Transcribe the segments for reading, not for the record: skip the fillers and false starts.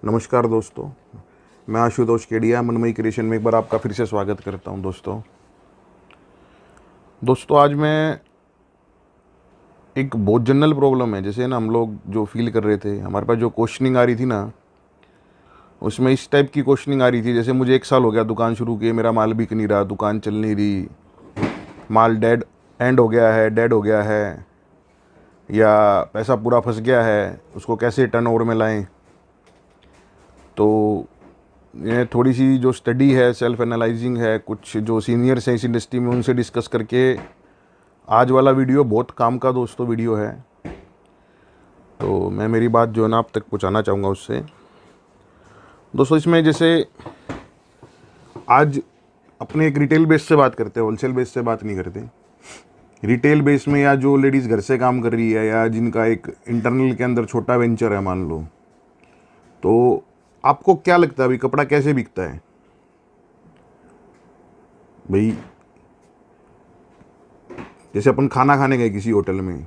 नमस्कार दोस्तों, मैं आशुतोष केडिया मनमयी क्रिएशन में एक बार आपका फिर से स्वागत करता हूं। दोस्तों आज मैं एक बहुत जनरल प्रॉब्लम है, जैसे ना हम लोग जो फील कर रहे थे, हमारे पास जो क्वेश्चनिंग आ रही थी ना, उसमें इस टाइप की क्वेश्चनिंग आ रही थी। जैसे मुझे 1 साल हो गया दुकान शुरू किए, मेरा माल बिक नहीं रहा, दुकान चल नहीं रही, माल डेड हो गया है, या पैसा पूरा फंस गया है, उसको कैसे टर्न ओवर में लाएं। तो ये थोड़ी सी जो स्टडी है, सेल्फ एनालाइजिंग है, कुछ जो सीनियर्स हैं इस इंडस्ट्री में उनसे डिस्कस करके आज वाला वीडियो बहुत काम का दोस्तों वीडियो है। तो मैं मेरी बात जो है ना आप तक पहुंचाना चाहूँगा उससे। दोस्तों इसमें जैसे आज अपने एक रिटेल बेस से बात करते हैं, होलसेल बेस से बात नहीं करते। रिटेल बेस में या जो लेडीज़ घर से काम कर रही है या जिनका एक इंटरनल के अंदर छोटा वेंचर है मान लो, तो आपको क्या लगता है भाई कपड़ा कैसे बिकता है? भाई जैसे अपन खाना खाने गए किसी होटल में,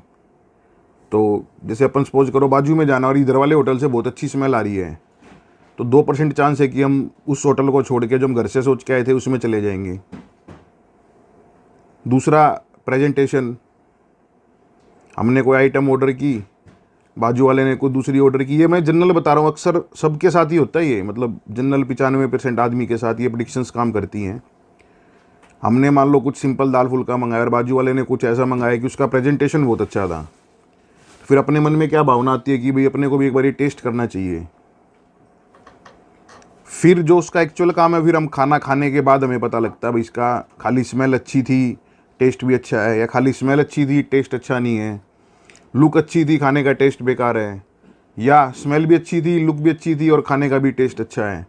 तो जैसे अपन सपोज करो बाजू में जाना और इधर वाले होटल से बहुत अच्छी स्मेल आ रही है, तो 2% चांस है कि हम उस होटल को छोड़ के जो हम घर से सोच के आए थे उसमें चले जाएंगे। दूसरा, प्रेजेंटेशन। हमने कोई आइटम ऑर्डर की, बाजू वाले ने कोई दूसरी ऑर्डर की। ये मैं जनरल बता रहा हूँ, अक्सर सबके साथ ही होता है ये, मतलब जनरल 95% आदमी के साथ ये प्रेडिक्शंस काम करती हैं। हमने मान लो कुछ सिंपल दाल फुल्का मंगाया और बाजू वाले ने कुछ ऐसा मंगाया कि उसका प्रेजेंटेशन बहुत अच्छा था। फिर अपने मन में क्या भावना आती है कि भाई अपने को भी एक बार टेस्ट करना चाहिए। फिर जो उसका एक्चुअल काम है, फिर हम खाना खाने के बाद हमें पता लगता है भाई इसका खाली स्मेल अच्छी थी, टेस्ट भी अच्छा है, या खाली स्मेल अच्छी थी, टेस्ट अच्छा नहीं है। लुक अच्छी थी, खाने का टेस्ट बेकार है, या स्मेल भी अच्छी थी, लुक भी अच्छी थी और खाने का भी टेस्ट अच्छा है।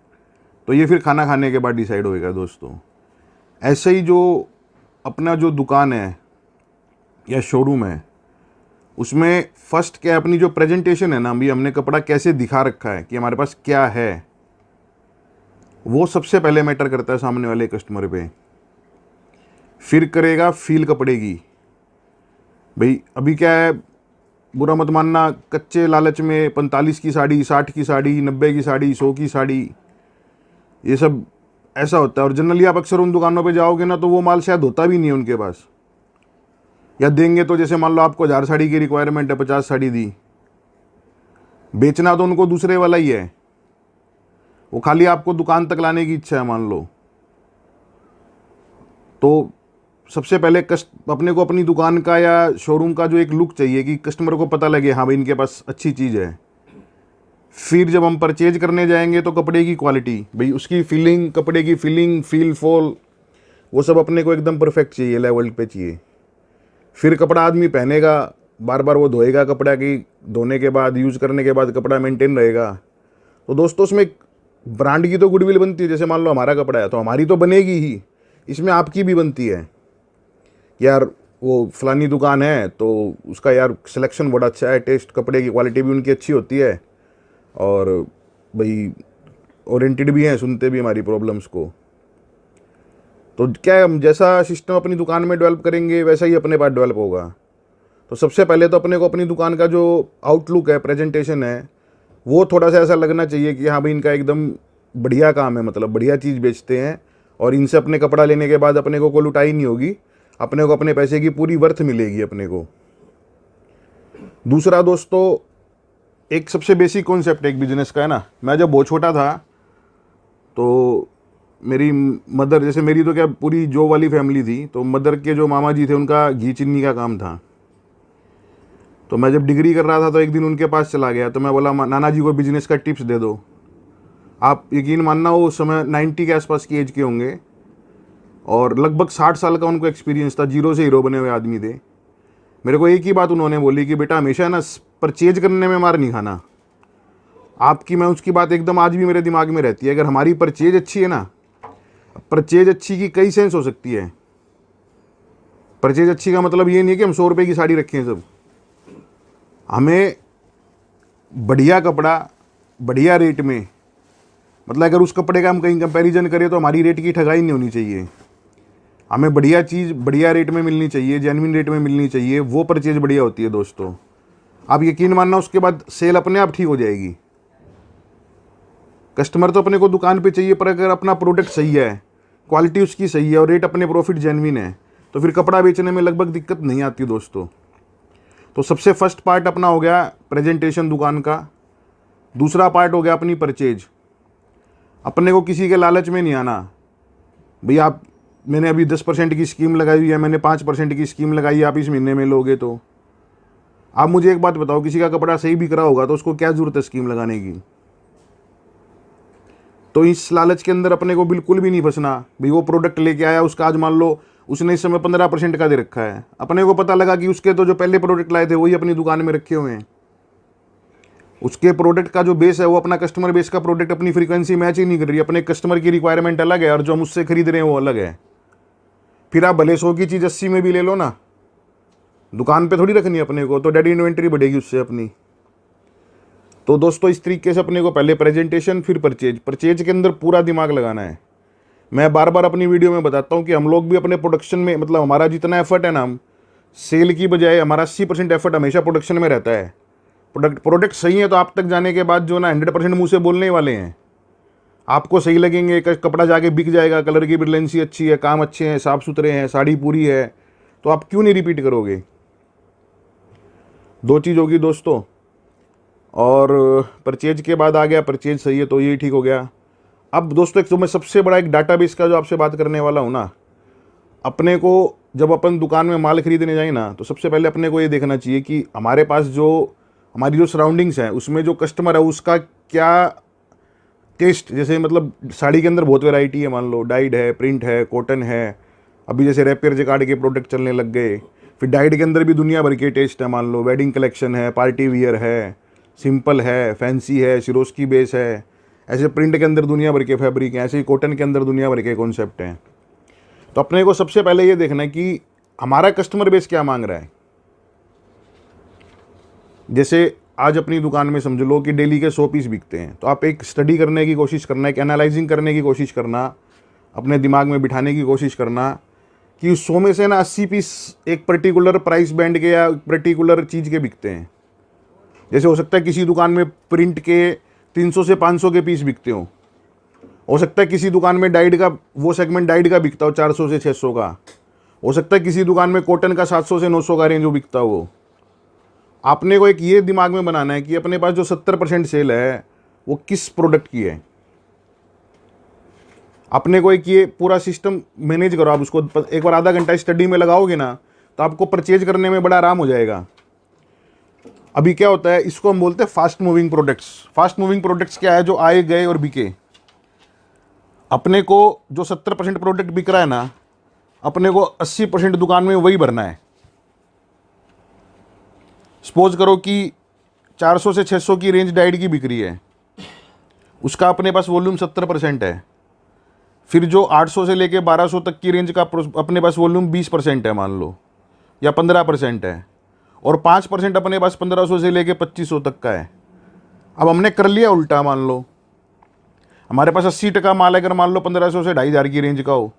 तो ये फिर खाना खाने के बाद डिसाइड होएगा दोस्तों। ऐसे ही जो अपना जो दुकान है या शोरूम है, उसमें फर्स्ट क्या है, अपनी जो प्रेजेंटेशन है ना, भी हमने कपड़ा कैसे दिखा रखा है कि हमारे पास क्या है, वो सबसे पहले मैटर करता है सामने वाले कस्टमर पे। फिर करेगा फील कपड़े की। भाई अभी क्या है, बुरा मत मानना, कच्चे लालच में 45 की साड़ी, 60 की साड़ी, 90 की साड़ी, 100 की साड़ी, ये सब ऐसा होता है। और जनरली आप अक्सर उन दुकानों पे जाओगे ना, तो वो माल शायद होता भी नहीं है उनके पास, या देंगे तो जैसे मान लो आपको 1000 साड़ी की रिक्वायरमेंट है, 50 साड़ी दी। बेचना तो उनको दूसरे वाला ही है, वो खाली आपको दुकान तक लाने की इच्छा है मान लो। तो सबसे पहले अपने को अपनी दुकान का या शोरूम का जो एक लुक चाहिए कि कस्टमर को पता लगे हाँ भाई इनके पास अच्छी चीज़ है। फिर जब हम परचेज करने जाएंगे तो कपड़े की क्वालिटी, भाई उसकी फीलिंग, कपड़े की फीलिंग, फील फॉल, वो सब अपने को एकदम परफेक्ट चाहिए, लेवल पे चाहिए। फिर कपड़ा आदमी पहनेगा, बार बार वो धोएगा कपड़ा की, धोने के बाद यूज़ करने के बाद कपड़ा मेंटेन रहेगा। तो दोस्तों उसमें ब्रांड की तो गुडविल बनती है। जैसे मान लो हमारा कपड़ा है तो हमारी तो बनेगी ही, इसमें आपकी भी बनती है। यार वो फलानी दुकान है तो उसका यार सिलेक्शन बड़ा अच्छा है, टेस्ट, कपड़े की क्वालिटी भी उनकी अच्छी होती है, और भाई ओरिएंटेड भी हैं, सुनते भी हमारी प्रॉब्लम्स को। तो क्या है, हम जैसा सिस्टम अपनी दुकान में डेवलप करेंगे वैसा ही अपने पास डेवलप होगा। तो सबसे पहले तो अपने को अपनी दुकान का जो आउटलुक है, प्रेजेंटेशन है, वो थोड़ा सा ऐसा लगना चाहिए कि हाँ भाई इनका एकदम बढ़िया काम है, मतलब बढ़िया चीज़ बेचते हैं, और इनसे अपने कपड़ा लेने के बाद अपने को कोई लुटाई नहीं होगी, अपने को अपने पैसे की पूरी वर्थ मिलेगी अपने को। दूसरा दोस्तों, एक सबसे बेसिक कॉन्सेप्ट एक बिजनेस का है ना, मैं जब बहुत छोटा था तो मेरी मदर, जैसे मेरी तो क्या पूरी जॉब वाली फैमिली थी, तो मदर के जो मामा जी थे उनका घी चीनी का काम था। तो मैं जब डिग्री कर रहा था तो एक दिन उनके पास चला गया, तो मैं बोला नाना जी को बिजनेस का टिप्स दे दो। आप यकीन मानना, वो समय 90 के आसपास की एज के होंगे और लगभग 60 साल का उनको एक्सपीरियंस था, जीरो से हीरो बने हुए आदमी थे। मेरे को एक ही बात उन्होंने बोली कि बेटा हमेशा ना परचेज करने में मार नहीं खाना। आपकी, मैं उसकी बात एकदम आज भी मेरे दिमाग में रहती है। अगर हमारी परचेज अच्छी है ना, परचेज अच्छी की कई सेंस हो सकती है। परचेज अच्छी का मतलब ये नहीं है कि हम 100 रुपये की साड़ी रखें सब। हमें बढ़िया कपड़ा बढ़िया रेट में, मतलब अगर उस कपड़े का हम कहीं कंपैरिजन करें तो हमारी रेट की ठगाई नहीं होनी चाहिए। हमें बढ़िया चीज़ बढ़िया रेट में मिलनी चाहिए, जेन्युइन रेट में मिलनी चाहिए, वो परचेज बढ़िया होती है। दोस्तों आप यकीन मानना, उसके बाद सेल अपने आप ठीक हो जाएगी। कस्टमर तो अपने को दुकान पे चाहिए, पर अगर अपना प्रोडक्ट सही है, क्वालिटी उसकी सही है और रेट अपने प्रॉफिट जेन्युइन है, तो फिर कपड़ा बेचने में लगभग दिक्कत नहीं आती दोस्तों। तो सबसे फर्स्ट पार्ट अपना हो गया प्रेजेंटेशन दुकान का। दूसरा पार्ट हो गया अपनी परचेज। अपने को किसी के लालच में नहीं आना, भैया आप, मैंने अभी 10% की स्कीम लगाई हुई है, मैंने 5% की स्कीम लगाई है, आप इस महीने में लोगे। तो आप मुझे एक बात बताओ, किसी का कपड़ा सही बिक रहा होगा तो उसको क्या ज़रूरत है स्कीम लगाने की। तो इस लालच के अंदर अपने को बिल्कुल भी नहीं फंसना। भाई वो प्रोडक्ट लेके आया, उसका आज मान लो उसने इस समय 15% का दे रखा है, अपने को पता लगा कि उसके तो जो पहले प्रोडक्ट लाए थे वही अपनी दुकान में रखे हुए हैं। उसके प्रोडक्ट का जो बेस है वो अपना कस्टमर बेस का प्रोडक्ट अपनी फ्रीक्वेंसी मैच ही नहीं कर रही। अपने कस्टमर की रिक्वायरमेंट अलग है और जो हम उससे खरीद रहे हैं वो अलग है। फिर आप भले 100 की चीज़ 80 में भी ले लो ना, दुकान पे थोड़ी रखनी है अपने को, तो डेडी इन्वेंट्री बढ़ेगी उससे अपनी। तो दोस्तों इस तरीके से अपने को पहले प्रेजेंटेशन, फिर परचेज के अंदर पूरा दिमाग लगाना है। मैं बार बार अपनी वीडियो में बताता हूँ कि हम लोग भी अपने प्रोडक्शन में, मतलब हमारा जितना एफर्ट है ना, हम सेल की बजाय हमारा 80% एफर्ट हमेशा प्रोडक्शन में रहता है। प्रोडक्ट सही है तो आप तक जाने के बाद जो ना 100% मुँह से बोलने वाले हैं, आपको सही लगेंगे, कपड़ा जाके बिक जाएगा, कलर की ब्रिलियंसी अच्छी है, काम अच्छे हैं, साफ़ सुथरे हैं, साड़ी पूरी है, तो आप क्यों नहीं रिपीट करोगे। 2 चीज़ होगी दोस्तों। और परचेज के बाद आ गया, परचेज सही है तो ये ठीक हो गया। अब दोस्तों एक तो मैं सबसे बड़ा एक डाटाबेस का जो आपसे बात करने वाला हूँ ना, अपने को जब अपन दुकान में माल खरीदने जाए ना, तो सबसे पहले अपने को ये देखना चाहिए कि हमारे पास जो हमारी जो सराउंडिंग्स है उसमें जो कस्टमर है उसका क्या टेस्ट। जैसे मतलब साड़ी के अंदर बहुत वैरायटी है, मान लो डाइड है, प्रिंट है, कॉटन है, अभी जैसे रैपियर जेकार्ड के प्रोडक्ट चलने लग गए। फिर डाइड के अंदर भी दुनिया भर के टेस्ट है, मान लो वेडिंग कलेक्शन है, पार्टी वियर है, सिंपल है, फैंसी है, सिरोस्की बेस है। ऐसे प्रिंट के अंदर दुनिया भर के फैब्रिक हैं, ऐसे ही कॉटन के अंदर दुनिया भर के कॉन्सेप्ट हैं। तो अपने को सबसे पहले ये देखना है कि हमारा कस्टमर बेस क्या मांग रहा है। जैसे आज अपनी दुकान में समझ लो कि डेली के 100 पीस बिकते हैं, तो आप एक स्टडी करने की कोशिश करना, एक एनालाइजिंग करने की कोशिश करना, अपने दिमाग में बिठाने की कोशिश करना कि 100 में से ना 80 पीस एक पर्टिकुलर प्राइस बैंड के या पर्टिकुलर चीज़ के बिकते हैं। जैसे हो सकता है किसी दुकान में प्रिंट के 300 से 500 के पीस बिकते हो सकता है किसी दुकान में डाइड का वो सेगमेंट डाइड का बिकता हो 400 से 600 का, हो सकता है किसी दुकान में कॉटन का 700 से 900 का रेंज जो बिकता हो। आपने को एक ये दिमाग में बनाना है कि अपने पास जो 70% सेल है वो किस प्रोडक्ट की है। अपने को एक ये पूरा सिस्टम मैनेज करो। आप उसको एक बार आधा घंटा स्टडी में लगाओगे ना, तो आपको परचेज करने में बड़ा आराम हो जाएगा। अभी क्या होता है, इसको हम बोलते हैं fast moving products. Fast moving products क्या है, जो आए गए और बिके। अपने को जो 70% प्रोडक्ट बिक रहा है ना, अपने को 80% दुकान में वही भरना है। सपोज करो कि 400 से 600 की रेंज डाइड की बिक रही है, उसका अपने पास वॉल्यूम 70% है। फिर जो 800 से लेके 1200 तक की रेंज का अपने पास वॉल्यूम 20% है मान लो, या 15% है, और 5% अपने पास 1500 से लेके 2500 तक का है। अब हमने कर लिया उल्टा, मान लो हमारे पास 80% माल है, अगर मान लो 1500 से 2500 की रेंज का हो,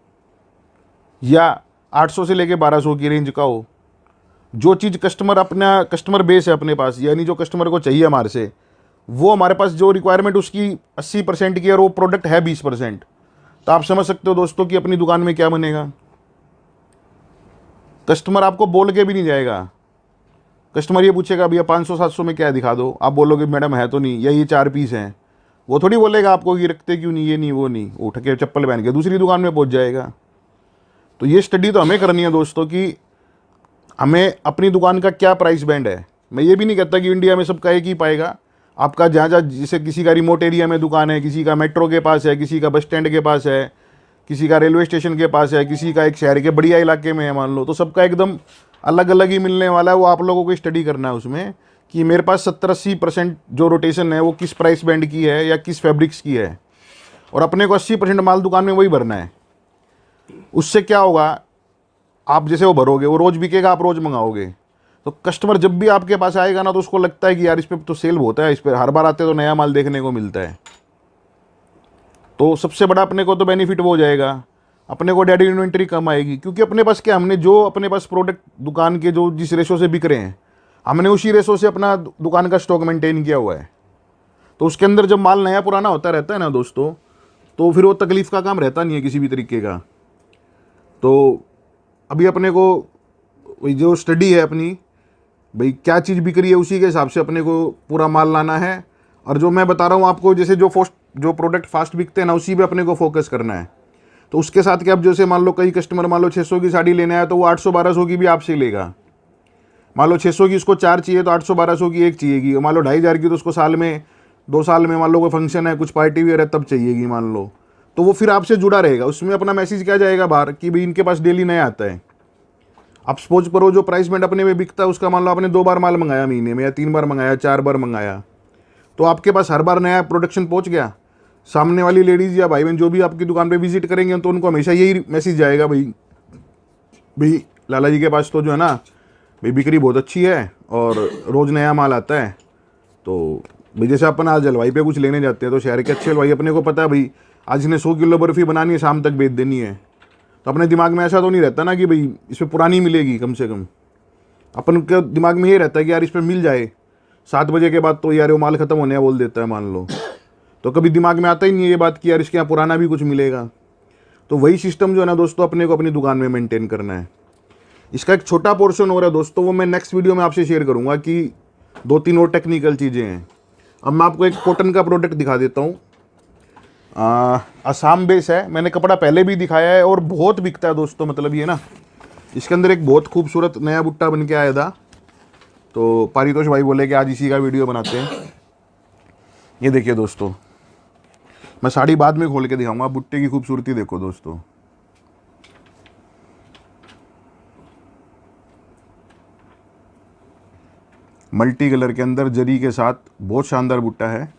या 800 से लेके 1200 की रेंज का हो, जो चीज़ कस्टमर अपना कस्टमर बेस है अपने पास, यानी जो कस्टमर को चाहिए हमारे से, वो हमारे पास जो रिक्वायरमेंट उसकी 80% की और वो प्रोडक्ट है 20%, तो आप समझ सकते हो दोस्तों कि अपनी दुकान में क्या बनेगा। कस्टमर आपको बोल के भी नहीं जाएगा। कस्टमर ये पूछेगा भैया 500-700 में क्या दिखा दो, आप बोलोगे मैडम है तो नहीं, या ये 4 पीस हैं। वो थोड़ी बोलेगा आपको कि रखते क्यों नहीं, ये नहीं वो नहीं, उठ के चप्पल पहन के दूसरी दुकान में पहुंच जाएगा। तो ये स्टडी तो हमें करनी है दोस्तों कि हमें अपनी दुकान का क्या प्राइस बैंड है। मैं ये भी नहीं कहता कि इंडिया में सबका एक ही पाएगा। आपका जहाँ जहाँ, जैसे किसी का रिमोट एरिया में दुकान है, किसी का मेट्रो के पास है, किसी का बस स्टैंड के पास है, किसी का रेलवे स्टेशन के पास है, किसी का एक शहर के बढ़िया इलाके में है मान लो, तो सबका एकदम अलग अलग ही मिलने वाला है। वो आप लोगों को स्टडी करना है उसमें कि मेरे पास 70-80% जो रोटेशन है वो किस प्राइस बैंड की है या किस फैब्रिक्स की है, और अपने को 80% माल दुकान में वही भरना है। उससे क्या होगा, आप जैसे वो भरोगे वो रोज़ बिकेगा, आप रोज़ मंगाओगे, तो कस्टमर जब भी आपके पास आएगा ना, तो उसको लगता है कि यार इस पर तो सेल होता है, इस पर हर बार आते तो नया माल देखने को मिलता है। तो सबसे बड़ा अपने को तो बेनिफिट वो हो जाएगा, अपने को डेडी इन्वेंट्री कम आएगी, क्योंकि अपने पास क्या, हमने जो अपने पास प्रोडक्ट दुकान के जो जिस रेशो से बिक रहे हैं, हमने उसी रेशो से अपना दुकान का स्टॉक मेंटेन किया हुआ है। तो उसके अंदर जब माल नया पुराना होता रहता है ना दोस्तों, तो फिर वो तकलीफ़ का काम रहता नहीं है किसी भी तरीके का। तो अभी अपने को वही जो स्टडी है अपनी, भाई क्या चीज़ बिक रही है उसी के हिसाब से अपने को पूरा माल लाना है। और जो मैं बता रहा हूँ आपको, जैसे जो प्रोडक्ट फास्ट बिकते हैं ना, उसी पे अपने को फोकस करना है। तो उसके साथ क्या, अब जैसे मान लो कई कस्टमर मान लो 600 की साड़ी लेने आया, तो वो 800-1200 की भी आपसे लेगा। मान लो 600 की उसको 4 चाहिए तो 800-1200 की एक चाहिएगी। मान लो 2500 की तो उसको साल में 2 साल में मान लो कोई फंक्शन है, कुछ पार्टी वेयर है, तब चाहिएगी मान लो। तो वो फिर आपसे जुड़ा रहेगा, उसमें अपना मैसेज क्या जाएगा बाहर कि भाई इनके पास डेली नया आता है। आप सपोज करो जो प्राइस में अपने में बिकता है उसका मान लो आपने 2 बार माल मंगाया महीने में, या 3 बार मंगाया, 4 बार मंगाया, तो आपके पास हर बार नया प्रोडक्शन पहुंच गया। सामने वाली लेडीज़ या भाई बहन जो भी आपकी दुकान पे विजिट करेंगे तो उनको हमेशा यही मैसेज जाएगा, भाई लाला जी के पास तो जो है ना भाई बिक्री बहुत अच्छी है और रोज़ नया माल आता है। तो भाई जैसे अपन आज हलवाई पे कुछ लेने जाते हैं तो शहर के अच्छे हलवाई, अपने को पता है भाई आज इन्हें 100 किलो बर्फ़ी बनानी है, शाम तक बेच देनी है। तो अपने दिमाग में ऐसा तो नहीं रहता ना कि भाई इस पर पुरानी मिलेगी, कम से कम अपन के दिमाग में ये रहता है कि यार इस पर मिल जाए, 7 बजे के बाद तो यार वो माल ख़त्म होने बोल देता है मान लो। तो कभी दिमाग में आता ही नहीं है ये बात कि यार इसके यहाँ पुराना भी कुछ मिलेगा। तो वही सिस्टम जो है ना दोस्तों अपने को अपनी दुकान में मेंटेन करना है। इसका एक छोटा पोर्शन हो रहा है दोस्तों, वो मैं नेक्स्ट वीडियो में आपसे शेयर करूंगा कि 2-3 और टेक्निकल चीज़ें हैं। अब मैं आपको एक कॉटन का प्रोडक्ट दिखा देता हूँ। असम बेस है, मैंने कपड़ा पहले भी दिखाया है और बहुत बिकता है दोस्तों। मतलब ये ना, इसके अंदर एक बहुत खूबसूरत नया बुट्टा बन के आया था, तो पारितोष भाई बोले कि आज इसी का वीडियो बनाते हैं। ये देखिए दोस्तों, मैं साड़ी बाद में खोल के दिखाऊंगा, बुट्टे की खूबसूरती देखो दोस्तों। मल्टी कलर के अंदर जरी के साथ बहुत शानदार बुट्टा है।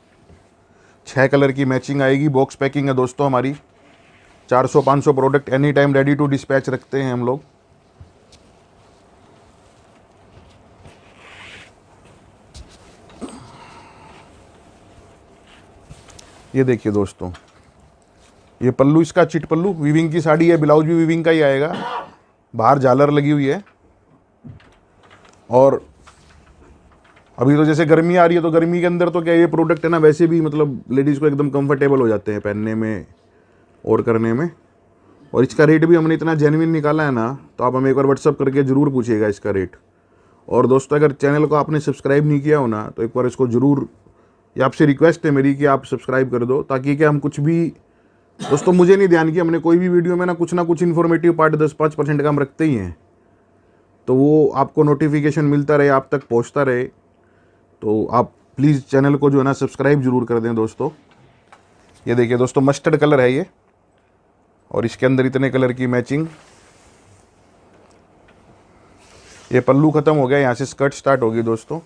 6 कलर की मैचिंग आएगी। बॉक्स पैकिंग है दोस्तों हमारी। 400-500 product any time ready to dispatch रखते हैं हम लोग। ये देखिए दोस्तों, ये पल्लू इसका चिट पल्लू, वीविंग की साड़ी है, ब्लाउज भी वीविंग का ही आएगा। बाहर झालर लगी हुई है। और अभी तो जैसे गर्मी आ रही है, तो गर्मी के अंदर तो क्या ये प्रोडक्ट है ना, वैसे भी मतलब लेडीज़ को एकदम कंफर्टेबल हो जाते हैं पहनने में और करने में। और इसका रेट भी हमने इतना जेन्युइन निकाला है ना, तो आप हमें एक बार व्हाट्सअप करके ज़रूर पूछिएगा इसका रेट। और दोस्तों अगर चैनल को आपने सब्सक्राइब नहीं किया हो ना, तो एक बार इसको ज़रूर, ये आपसे रिक्वेस्ट है मेरी कि आप सब्सक्राइब कर दो, ताकि क्या हम कुछ भी दोस्तों, मुझे नहीं ध्यान कि हमने कोई भी वीडियो में ना कुछ इन्फॉर्मेटिव पार्ट 10-5% का हम रखते ही हैं, तो वो आपको नोटिफिकेशन मिलता रहे, आप तक पहुंचता रहे। तो आप प्लीज़ चैनल को जो है ना सब्सक्राइब जरूर कर दें दोस्तों। ये देखिए दोस्तों, मस्टर्ड कलर है ये, और इसके अंदर इतने कलर की मैचिंग। ये पल्लू ख़त्म हो गया, यहाँ से स्कर्ट स्टार्ट होगी दोस्तों।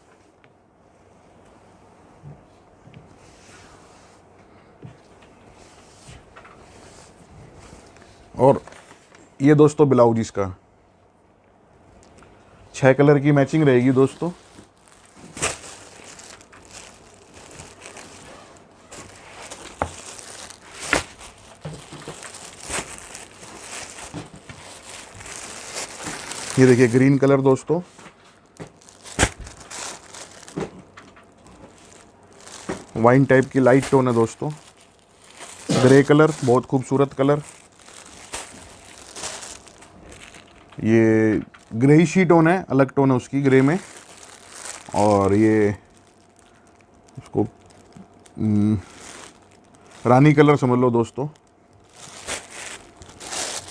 और ये दोस्तों ब्लाउज इसका 6 कलर की मैचिंग रहेगी दोस्तों। ये देखिए ग्रीन कलर दोस्तों, वाइन टाइप की लाइट टोन है दोस्तों। ग्रे कलर, बहुत खूबसूरत कलर। ये ग्रेइशी टोन है, अलग टोन है उसकी ग्रे में। और ये इसको रानी कलर समझ लो दोस्तों।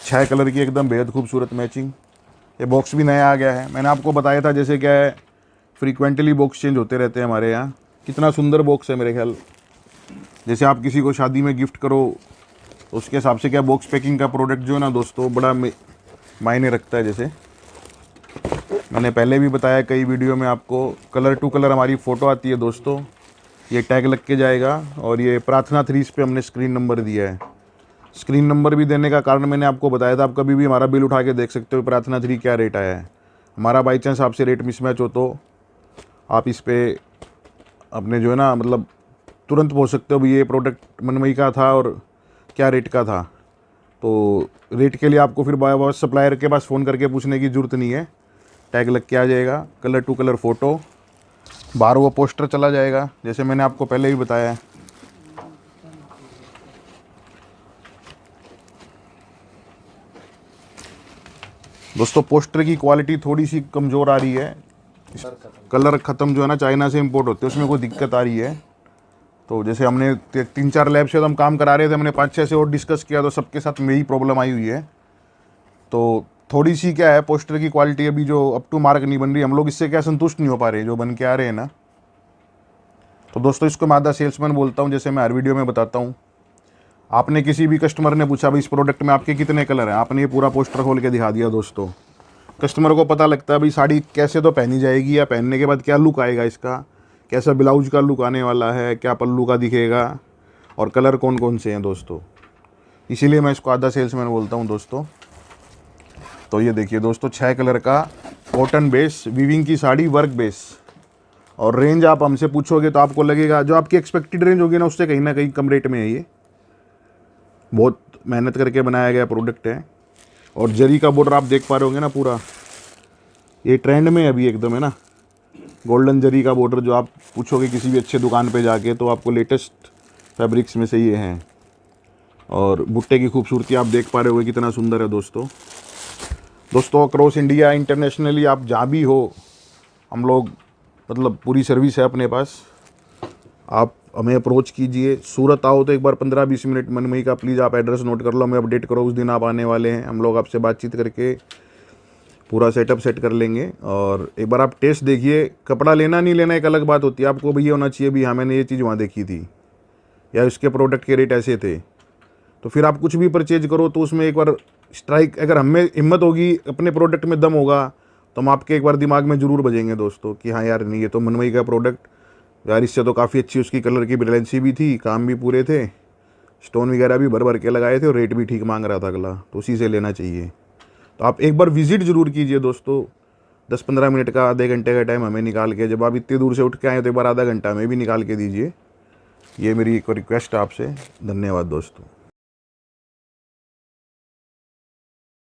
6 कलर की एकदम बेहद खूबसूरत मैचिंग। ये बॉक्स भी नया आ गया है, मैंने आपको बताया था। जैसे क्या है, फ्रीक्वेंटली बॉक्स चेंज होते रहते हैं हमारे यहाँ। कितना सुंदर बॉक्स है मेरे ख्याल। जैसे आप किसी को शादी में गिफ्ट करो तो उसके हिसाब से क्या बॉक्स पैकिंग का प्रोडक्ट जो है ना दोस्तों बड़ा मायने रखता है। जैसे मैंने पहले भी बताया कई वीडियो में आपको, कलर टू कलर हमारी फ़ोटो आती है दोस्तों। ये टैग लग के जाएगा। और ये प्रार्थना 3 पे हमने स्क्रीन नंबर दिया है। स्क्रीन नंबर भी देने का कारण मैंने आपको बताया था, आप कभी भी हमारा बिल उठा के देख सकते हो प्रार्थना 3 क्या रेट आया है। हमारा बाई चांस आपसे रेट मिसमैच हो तो आप इस पर अपने जो है ना मतलब तुरंत पूछ सकते हो भी ये प्रोडक्ट मनमई का था और क्या रेट का था। तो रेट के लिए आपको फिर बार सप्लायर के पास फ़ोन करके पूछने की ज़रूरत नहीं है, टैग लग के आ जाएगा। कलर टू कलर फ़ोटो, बाहर वो पोस्टर चला जाएगा, जैसे मैंने आपको पहले ही बताया है। दोस्तों पोस्टर की क्वालिटी थोड़ी सी कमज़ोर आ रही है, कलर ख़त्म जो है ना चाइना से इंपोर्ट होते हैं, उसमें कोई दिक्कत आ रही है। तो जैसे हमने 3-4 लैब से तो हम काम करा रहे थे, हमने 5-6 से और डिस्कस किया तो सबके साथ में ही प्रॉब्लम आई हुई है। तो थोड़ी सी क्या है, पोस्टर की क्वालिटी अभी जो अप टू मार्क नहीं बन रही, हम लोग इससे क्या संतुष्ट नहीं हो पा रहे जो बन के आ रहे हैं ना। तो दोस्तों इसको मैं आधा सेल्समैन बोलता हूँ, जैसे मैं हर वीडियो में बताता हूँ। आपने किसी भी कस्टमर ने पूछा भाई इस प्रोडक्ट में आपके कितने कलर हैं, आपने ये पूरा पोस्टर खोल के दिखा दिया दोस्तों, कस्टमर को पता लगता है भाई साड़ी कैसे तो पहनी जाएगी या पहनने के बाद क्या लुक आएगा इसका, कैसा ब्लाउज का लुक आने वाला है, क्या पल्लू का दिखेगा और कलर कौन कौन से हैं दोस्तों। इसीलिए मैं इसको आधा सेल्समैन बोलता हूँ दोस्तों। तो ये देखिए दोस्तों 6 कलर का कॉटन बेस वीविंग की साड़ी वर्क बेस, और रेंज आप हमसे पूछोगे तो आपको लगेगा जो आपकी एक्सपेक्टेड रेंज होगी ना उससे कहीं ना कहीं कम रेट में है। ये बहुत मेहनत करके बनाया गया प्रोडक्ट है। और जरी का बॉर्डर आप देख पा रहे होंगे ना, पूरा ये ट्रेंड में अभी एकदम है ना, गोल्डन जरी का बॉर्डर जो आप पूछोगे किसी भी अच्छे दुकान पे जाके तो आपको लेटेस्ट फैब्रिक्स में से ये हैं। और बुट्टे की खूबसूरती आप देख पा रहे होगे कितना सुंदर है दोस्तों। अक्रॉस इंडिया इंटरनेशनली आप जहाँ भी हो, हम लोग मतलब पूरी सर्विस है अपने पास। आप हमें अप्रोच कीजिए। सूरत आओ तो एक बार 15-20 मिनट मनमई का प्लीज़ आप एड्रेस नोट कर लो, हमें अपडेट करो उस दिन आप आने वाले हैं। हम लोग आपसे बातचीत करके पूरा सेटअप सेट कर लेंगे। और एक बार आप टेस्ट देखिए, कपड़ा लेना नहीं लेना एक अलग बात होती है, आपको भैया होना चाहिए भी हाँ मैंने ये चीज़ वहाँ देखी थी या इसके प्रोडक्ट के रेट ऐसे थे। तो फिर आप कुछ भी परचेज करो तो उसमें एक बार स्ट्राइक, अगर हमें हिम्मत होगी, अपने प्रोडक्ट में दम होगा तो हम आपके एक बार दिमाग में ज़रूर बजेंगे दोस्तों कि हाँ यार नहीं ये तो मनमई का प्रोडक्ट यार, इससे तो काफ़ी अच्छी उसकी कलर की ब्रिलेंसी भी थी, काम भी पूरे थे, स्टोन वगैरह भी भर भर के लगाए थे और रेट भी ठीक मांग रहा था अगला, तो उसी से लेना चाहिए। तो आप एक बार विज़िट ज़रूर कीजिए दोस्तों। 10-15 मिनट का, आधे घंटे का टाइम हमें निकाल के, जब आप इतनी दूर से उठ के आए तो एक बार आधा घंटा हमें भी निकाल के दीजिए। ये मेरी एक रिक्वेस्ट है आपसे। धन्यवाद दोस्तों।